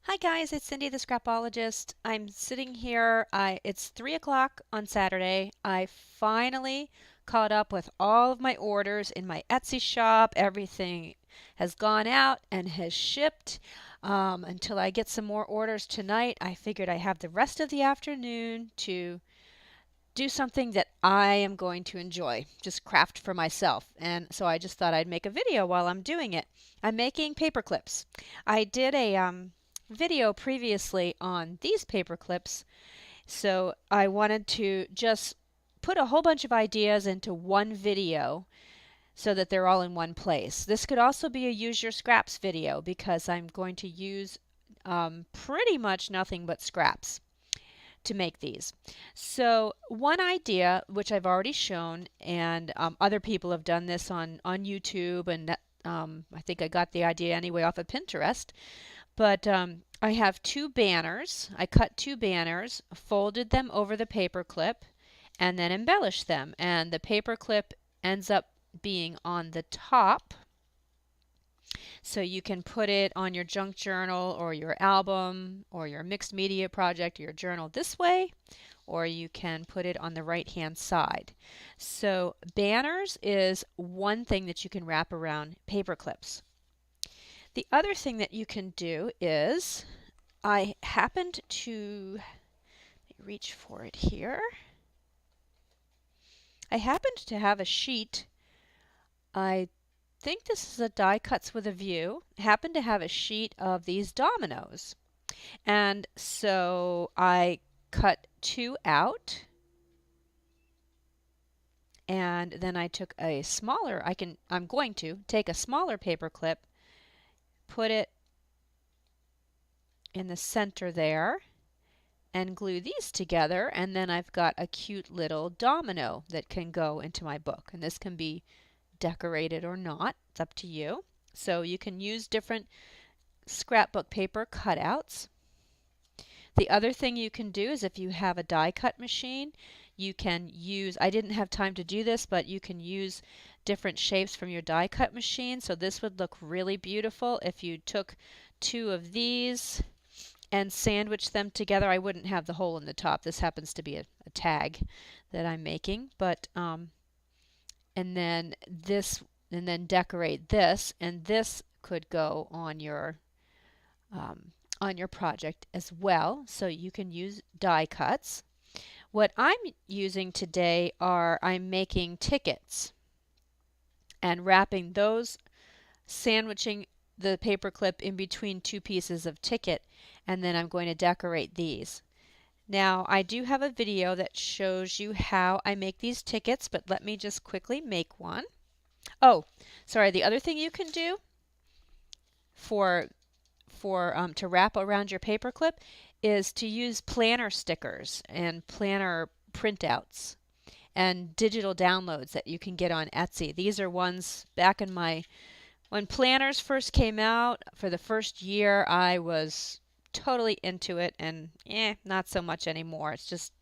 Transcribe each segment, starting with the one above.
Hi guys, it's Cindy the Scrapologist. I'm sitting here. It's 3 o'clock on Saturday. I finally caught up with all of my orders in my Etsy shop. Everything has gone out and has shipped. Until I get some more orders tonight, I figured I have the rest of the afternoon to do something that I am going to enjoy, just craft for myself. And so I just thought I'd make a video while I'm doing it. I'm making paper clips. I did a video previously on these paper clips, so I wanted to just put a whole bunch of ideas into one video so that they're all in one place. This could also be a use your scraps video because I'm going to use pretty much nothing but scraps to make these. So one idea, which I've already shown, and other people have done this on YouTube, and I think I got the idea anyway off of Pinterest. But I have two banners. I cut two banners, folded them over the paper clip, and then embellished them. And the paper clip ends up being on the top, so you can put it on your junk journal or your album or your mixed media project or your journal this way, or you can put it on the right hand side. So banners is one thing that you can wrap around paper clips. The other thing that you can do is I happened to reach for it here. I happened to have a sheet. I think this is a die cuts with a view. Happened to have a sheet of these dominoes. And so I cut two out, and then I took a smaller, I'm going to take a smaller paper clip, put it in the center there, and glue these together, and then I've got a cute little domino that can go into my book. And this can be decorated or not. It's up to you. So you can use different scrapbook paper cutouts. The other thing you can do is if you have a die cut machine, you can use, I didn't have time to do this, but you can use different shapes from your die cut machine. So this would look really beautiful if you took two of these and sandwich them together. I wouldn't have the hole in the top. This happens to be a tag that I'm making, but and then this, and then decorate this, and this could go on your project as well. So you can use die cuts. What I'm using today are I'm making tickets and wrapping those, sandwiching the paper clip in between two pieces of ticket, and then I'm going to decorate these. Now I do have a video that shows you how I make these tickets, but let me just quickly make one. Oh, sorry, the other thing you can do for to wrap around your paper clip is to use planner stickers and planner printouts and digital downloads that you can get on Etsy. These are ones back in when planners first came out. For the first year, I was totally into it, and not so much anymore. It's just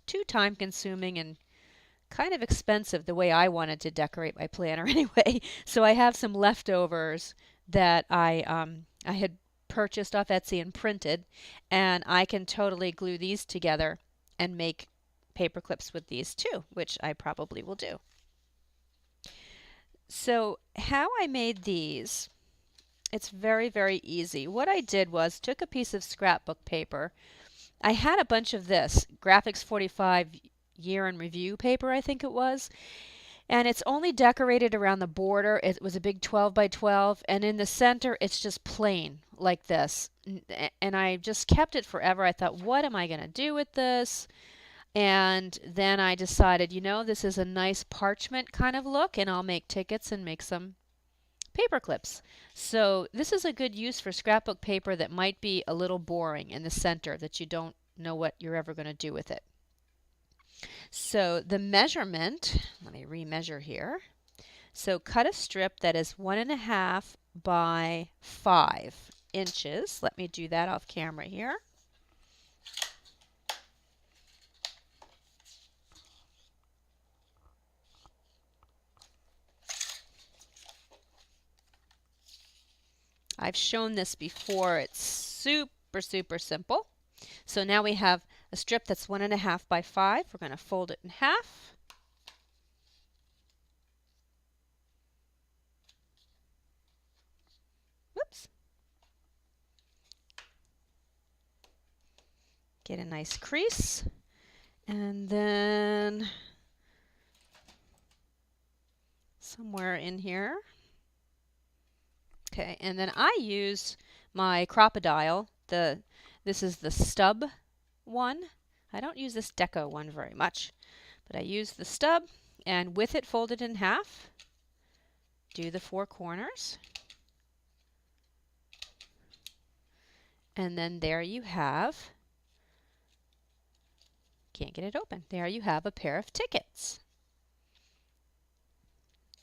too time consuming and kind of expensive the way I wanted to decorate my planner anyway. So I have some leftovers that I had purchased off Etsy and printed, and I can totally glue these together and make paper clips with these too, which I probably will do. So how I made these, it's very, very easy. What I did was took a piece of scrapbook paper. I had a bunch of this, Graphics 45 year in review paper, I think it was. And it's only decorated around the border. It was a big 12 by 12, and in the center it's just plain like this. And I just kept it forever. I thought, what am I going to do with this? And then I decided, this is a nice parchment kind of look, and I'll make tickets and make some paper clips. So this is a good use for scrapbook paper that might be a little boring in the center, that you don't know what you're ever going to do with it. So the measurement, let me remeasure here. So cut a strip that is 1.5 by 5 inches. Let me do that off camera here. I've shown this before. It's super, super simple. So now we have a strip that's 1.5 by 5. We're going to fold it in half. Whoops. Get a nice crease. And then somewhere in here. Okay, and then I use my Crocodile. This is the stub one. I don't use this deco one very much, but I use the stub, and with it folded in half, do the 4 corners. And then there you have, can't get it open, there you have a pair of tickets.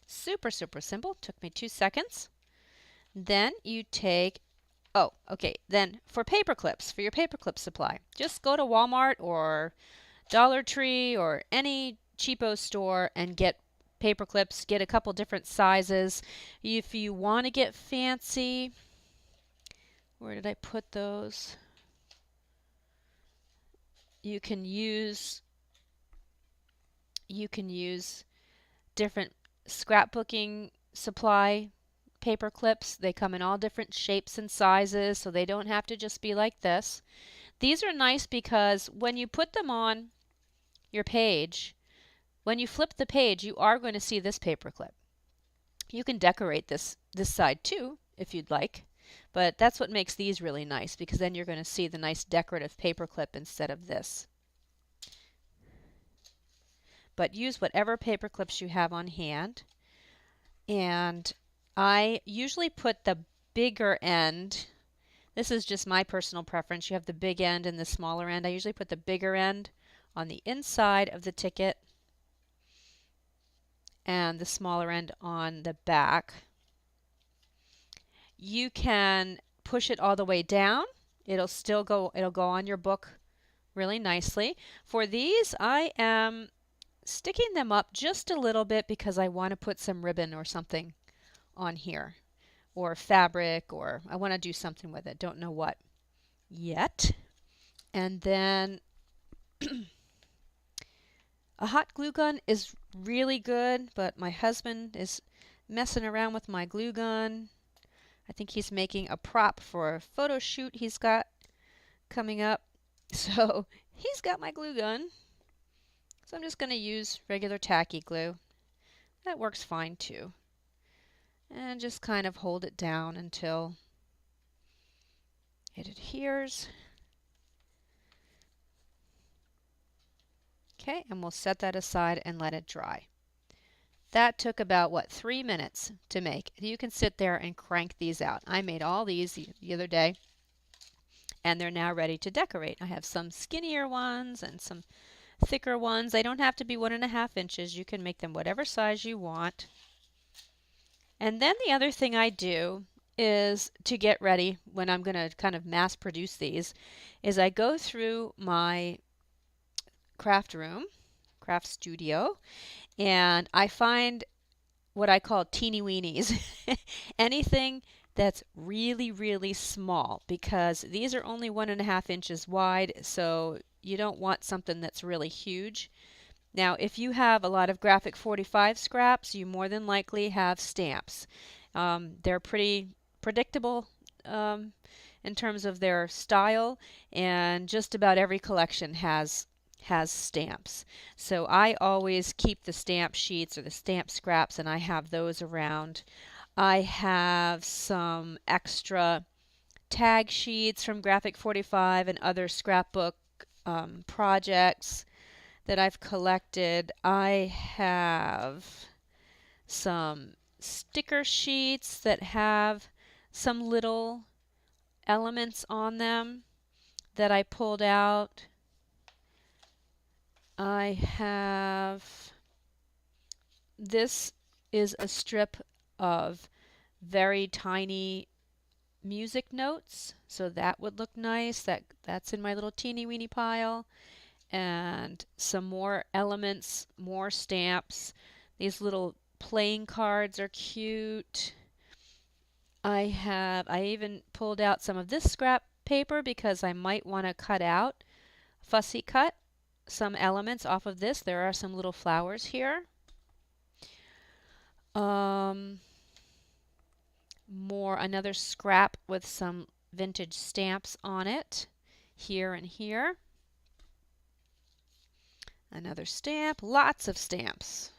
Super, super simple, took me 2 seconds. Then you take, oh, okay, then for paper clips, for your paper clip supply, just go to Walmart or Dollar Tree or any cheapo store and get paper clips, get a couple different sizes. If you want to get fancy, where did I put those? You can use different scrapbooking supply paper clips. They come in all different shapes and sizes, so they don't have to just be like this. These are nice because when you put them on your page, when you flip the page, you are going to see this paper clip. You can decorate this side too if you'd like, but that's what makes these really nice, because then you're going to see the nice decorative paper clip instead of this. But use whatever paper clips you have on hand. And I usually put the bigger end, this is just my personal preference, you have the big end and the smaller end. I usually put the bigger end on the inside of the ticket and the smaller end on the back. You can push it all the way down. It'll go on your book really nicely. For these, I am sticking them up just a little bit because I want to put some ribbon or something on here, or fabric, or I want to do something with it. Don't know what yet. And then a hot glue gun is really good, but my husband is messing around with my glue gun. I think he's making a prop for a photo shoot he's got coming up. So he's got my glue gun. So I'm just going to use regular tacky glue. That works fine too. And just kind of hold it down until it adheres. Okay, and we'll set that aside and let it dry. That took about, 3 minutes to make. You can sit there and crank these out. I made all these the other day, and they're now ready to decorate. I have some skinnier ones and some thicker ones. They don't have to be 1.5 inches. You can make them whatever size you want. And then the other thing I do is to get ready when I'm going to kind of mass produce these is I go through my craft studio, and I find what I call teeny weenies. Anything that's really, really small, because these are only 1.5 inches wide, so you don't want something that's really huge. Now, if you have a lot of graphic 45 scraps, you more than likely have stamps. They're pretty predictable in terms of their style, and just about every collection has stamps. So I always keep the stamp sheets or the stamp scraps, and I have those around. I have some extra tag sheets from Graphic 45 and other scrapbook projects that I've collected. I have some sticker sheets that have some little elements on them that I pulled out. I have, this is a strip of very tiny music notes, so that would look nice. That's in my little teeny weeny pile. And some more elements, more stamps. These little playing cards are cute. I even pulled out some of this scrap paper because I might want to cut out, fussy cut some elements off of this. There are some little flowers here. Another scrap with some vintage stamps on it, here and here. Another stamp, lots of stamps.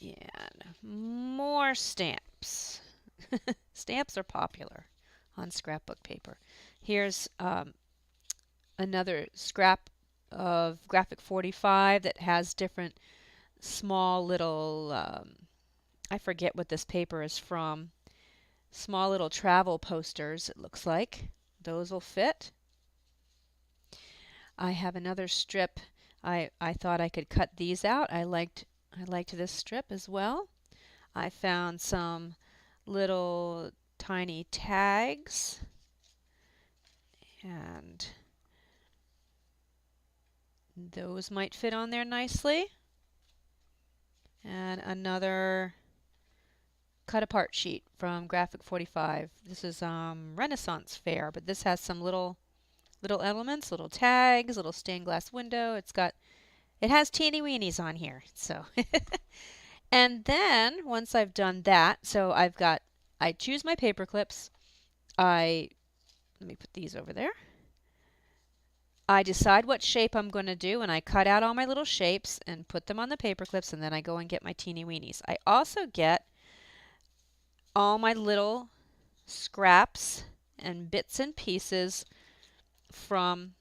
And more stamps. Stamps are popular on scrapbook paper. Here's another scrap of graphic 45 that has different small little, I forget what this paper is from, small little travel posters, it looks like. Those will fit. I have another strip. I thought I could cut these out. I liked this strip as well. I found some little tiny tags, and those might fit on there nicely. And another cut apart sheet from Graphic 45. This is Renaissance Fair, but this has some little elements, little tags, little stained glass window. It has teeny weenies on here. So and then once I've done that, so I choose my paper clips. Let me put these over there. I decide what shape I'm going to do, and I cut out all my little shapes and put them on the paper clips, and then I go and get my teeny weenies. I also get all my little scraps and bits and pieces from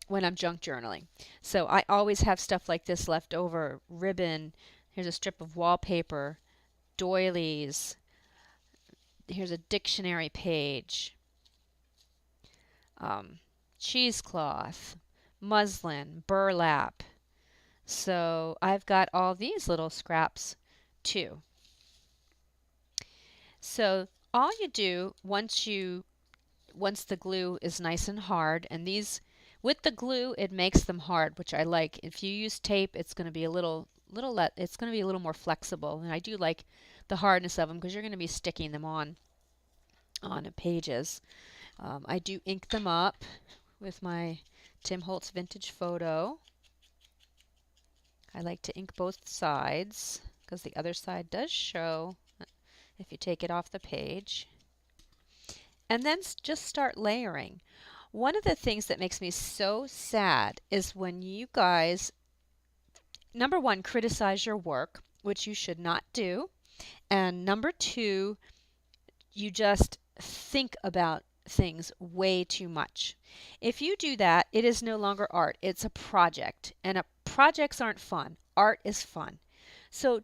when I'm junk journaling. So I always have stuff like this left over. Ribbon, here's a strip of wallpaper, doilies, here's a dictionary page, cheesecloth, muslin, burlap. So I've got all these little scraps too. So all you do once the glue is nice and hard, and these with the glue it makes them hard, which I like. If you use tape, it's going to be a little more flexible, and I do like the hardness of them because you're going to be sticking them on pages. I do ink them up with my Tim Holtz Vintage Photo. I like to ink both sides because the other side does show if you take it off the page. And then just start layering. One of the things that makes me so sad is when you guys, number one, criticize your work, which you should not do. And number two, you just think about things way too much. If you do that, it is no longer art. It's a project. And projects aren't fun. Art is fun. So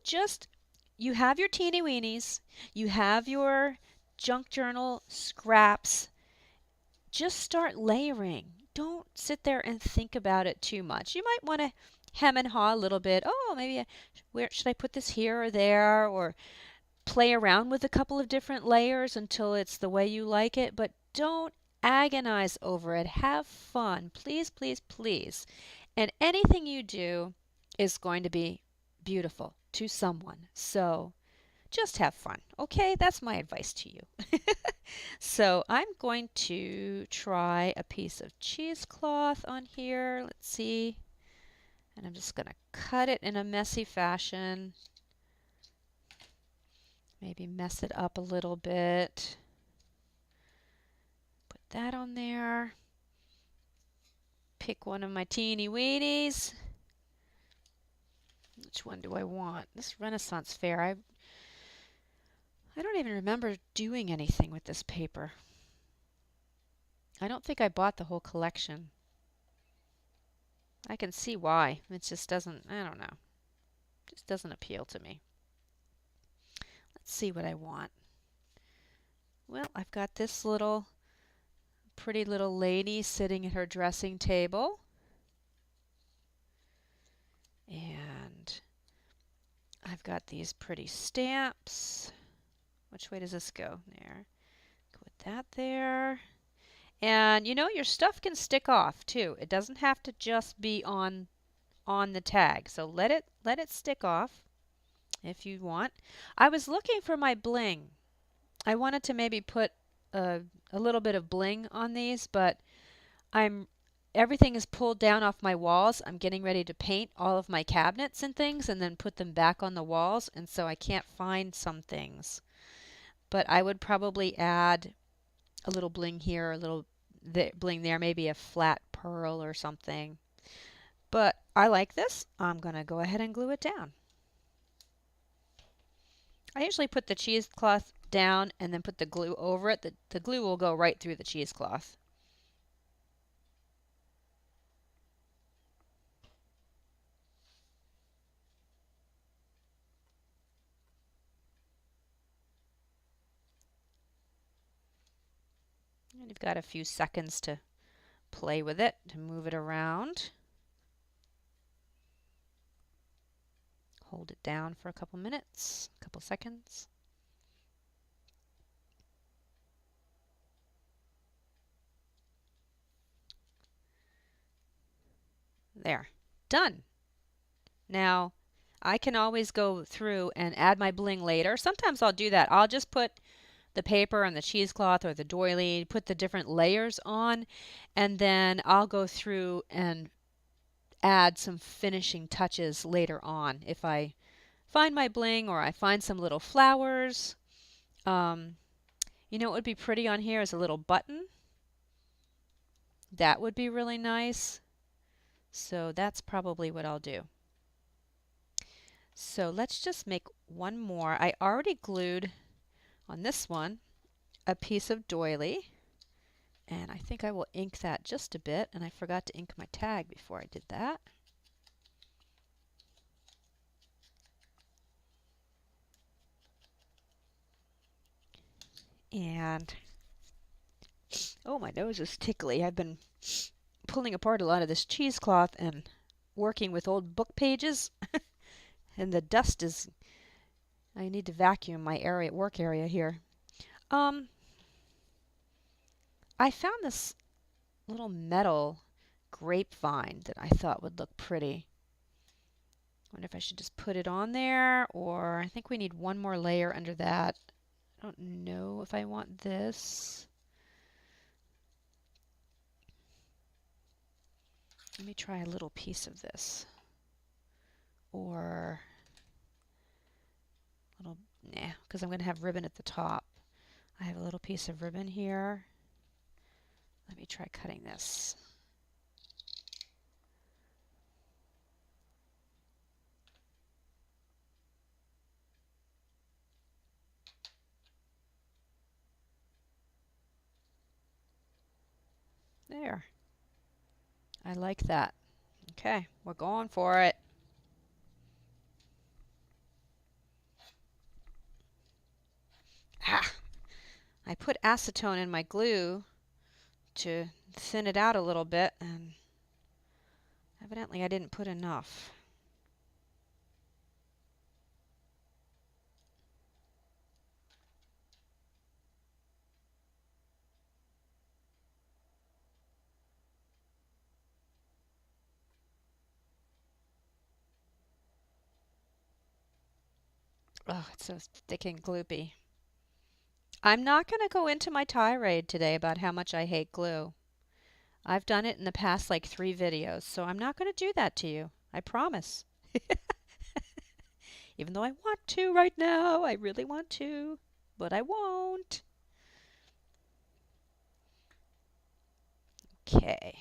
you have your teeny weenies, you have your junk journal scraps. Just start layering. Don't sit there and think about it too much. You might want to hem and haw a little bit. Oh, maybe where should I put this, here or there, or play around with a couple of different layers until it's the way you like it, but don't agonize over it. Have fun. Please, please, please. And anything you do is going to be beautiful to someone. So just have fun. Okay, that's my advice to you. So I'm going to try a piece of cheesecloth on here. Let's see. And I'm just going to cut it in a messy fashion. Maybe mess it up a little bit. Put that on there. Pick one of my teeny weenies. Which one do I want? This Renaissance Fair. I don't even remember doing anything with this paper. I don't think I bought the whole collection. I can see why. It just doesn't, I don't know. Just doesn't appeal to me. Let's see what I want. Well, I've got this pretty little lady sitting at her dressing table. And I've got these pretty stamps. Which way does this go? There. Put that there. And you know, your stuff can stick off too. It doesn't have to just be on the tag. So let it stick off if you want. I was looking for my bling. I wanted to maybe put a little bit of bling on these, but I'm everything is pulled down off my walls. I'm getting ready to paint all of my cabinets and things and then put them back on the walls, and so I can't find some things. But I would probably add a little bling here, a little bling there, maybe a flat pearl or something. But I like this. I'm going to go ahead and glue it down. I usually put the cheesecloth down and then put the glue over it. The glue will go right through the cheesecloth. And you've got a few seconds to play with it, to move it around. Hold it down for a couple minutes, a couple seconds. There, done. Now, I can always go through and add my bling later. Sometimes I'll do that. I'll just put the paper and the cheesecloth or the doily, put the different layers on, and then I'll go through and add some finishing touches later on. If I find my bling or I find some little flowers. You know what would be pretty on here is a little button. That would be really nice. So that's probably what I'll do. So let's just make one more. I already glued on this one a piece of doily, and I think I will ink that just a bit, and I forgot to ink my tag before I did that. And oh, my nose is tickly. I've been pulling apart a lot of this cheesecloth and working with old book pages, and the dust is, I need to vacuum my area, work area here. I found this little metal grapevine that I thought would look pretty. I wonder if I should just put it on there, or I think we need one more layer under that. I don't know if I want this. Let me try a little piece of this. Or a little, nah, because I'm going to have ribbon at the top. I have a little piece of ribbon here. Let me try cutting this. There. I like that. Okay, we're going for it. Ah! I put acetone in my glue to thin it out a little bit, and evidently I didn't put enough. Oh, it's so thick and gloopy. I'm not going to go into my tirade today about how much I hate glue. I've done it in the past like 3 videos, so I'm not going to do that to you. I promise. Even though I want to right now, I really want to, but I won't. Okay.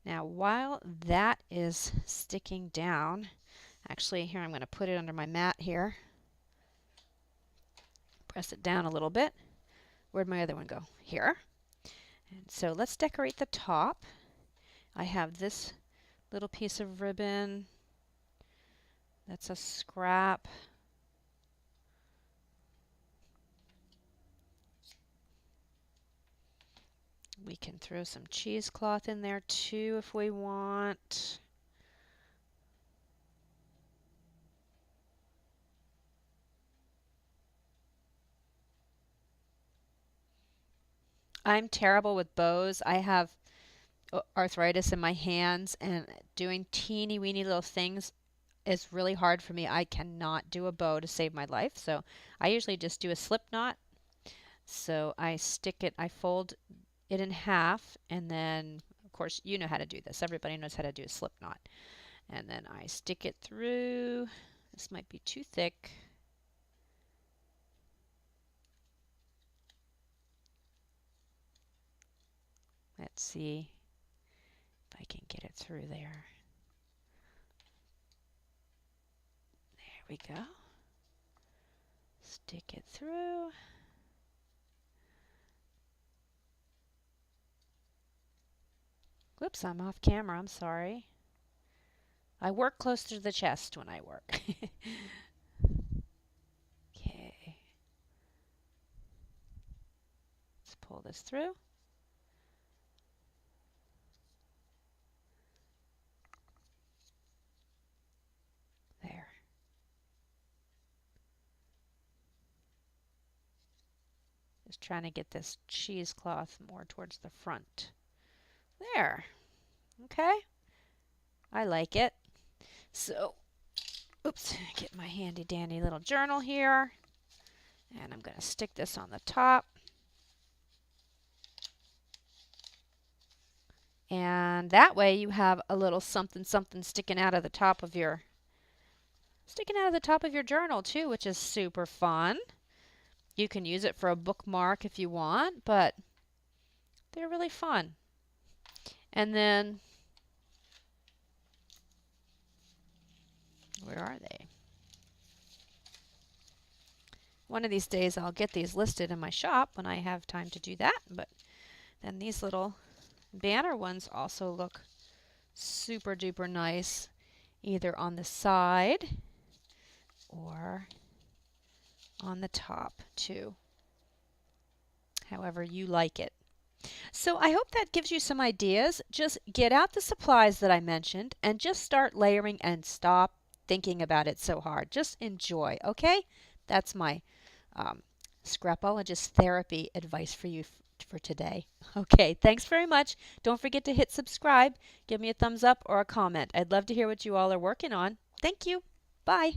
Now, while that is sticking down, actually, here I'm going to put it under my mat here. Press it down a little bit. Where'd my other one go? Here. And so let's decorate the top. I have this little piece of ribbon. That's a scrap. We can throw some cheesecloth in there too if we want. I'm terrible with bows. I have arthritis in my hands, and doing teeny weeny little things is really hard for me. I cannot do a bow to save my life, so I usually just do a slip knot. So I stick it, I fold it in half, and then, of course, you know how to do this. Everybody knows how to do a slip knot. And then I stick it through. This might be too thick. Let's see if I can get it through there. There we go. Stick it through. Whoops, I'm off camera. I'm sorry. I work close to the chest when I work. Okay. Let's pull this through. There. Just trying to get this cheesecloth more towards the front. There. Okay. I like it. So, oops, get my handy dandy little journal here. And I'm going to stick this on the top. And that way you have a little something something sticking out of the top of your journal too, which is super fun. You can use it for a bookmark if you want, but they're really fun. And then, where are they? One of these days I'll get these listed in my shop when I have time to do that, but then these little banner ones also look super duper nice, either on the side or on the top too, however you like it. So I hope that gives you some ideas. Just get out the supplies that I mentioned and just start layering and stop thinking about it so hard. Just enjoy, okay? That's my Scrapologist therapy advice for you for today. Okay, thanks very much. Don't forget to hit subscribe. Give me a thumbs up or a comment. I'd love to hear what you all are working on. Thank you. Bye.